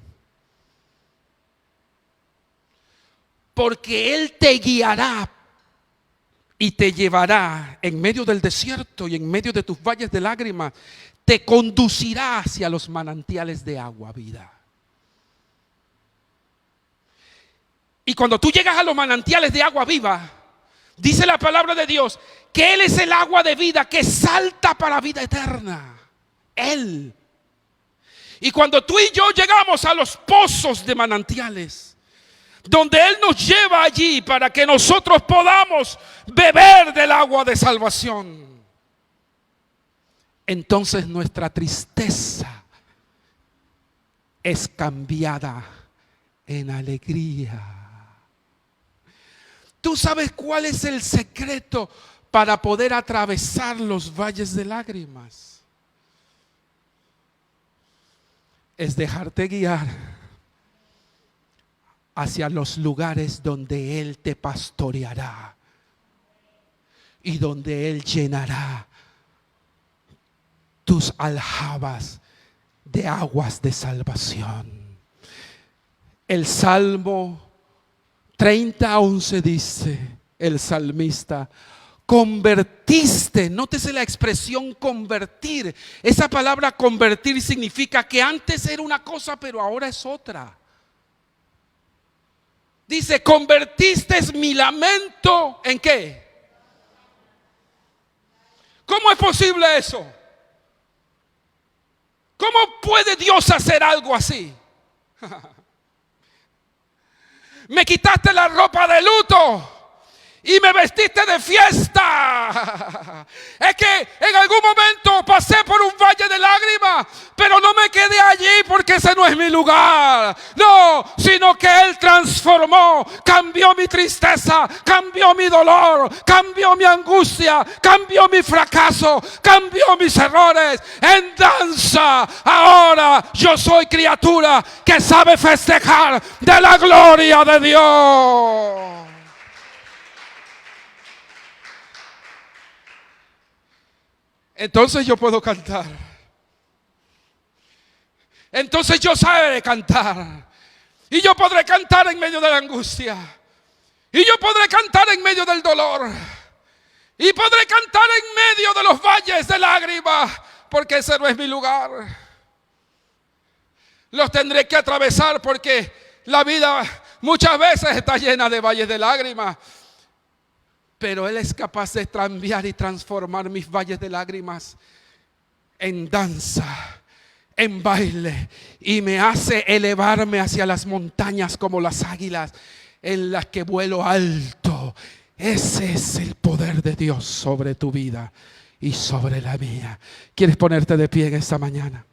Porque Él te guiará y te llevará en medio del desierto y en medio de tus valles de lágrimas. Te conducirá hacia los manantiales de agua vida. Y cuando tú llegas a los manantiales de agua viva, dice la palabra de Dios que Él es el agua de vida que salta para vida eterna. Él. Y cuando tú y yo llegamos a los pozos de manantiales, donde Él nos lleva allí para que nosotros podamos beber del agua de salvación, entonces nuestra tristeza es cambiada en alegría. ¿Tú sabes cuál es el secreto para poder atravesar los valles de lágrimas? Es dejarte guiar hacia los lugares donde Él te pastoreará y donde Él llenará tus aljabas de aguas de salvación. El Salmo 30:11 dice el salmista: convertiste, nótese la expresión convertir. Esa palabra convertir significa que antes era una cosa pero ahora es otra. Dice: convertiste mi lamento ¿en qué? ¿Cómo es posible eso? ¿Cómo puede Dios hacer algo así? Me quitaste la ropa de luto y me vestiste de fiesta. Es que en algún momento pasé por un valle de lágrimas, pero no me quedé allí porque ese no es mi lugar. No, sino que Él transformó, cambió mi tristeza, cambió mi dolor, cambió mi angustia, cambió mi fracaso, cambió mis errores en danza. Ahora yo soy criatura que sabe festejar de la gloria de Dios. Entonces yo puedo cantar. Entonces yo sabré cantar. Y yo podré cantar en medio de la angustia. Y yo podré cantar en medio del dolor. Y podré cantar en medio de los valles de lágrimas. Porque ese no es mi lugar. Los tendré que atravesar porque la vida muchas veces está llena de valles de lágrimas. Pero Él es capaz de cambiar y transformar mis valles de lágrimas en danza, en baile. Y me hace elevarme hacia las montañas como las águilas en las que vuelo alto. Ese es el poder de Dios sobre tu vida y sobre la mía. ¿Quieres ponerte de pie en esta mañana?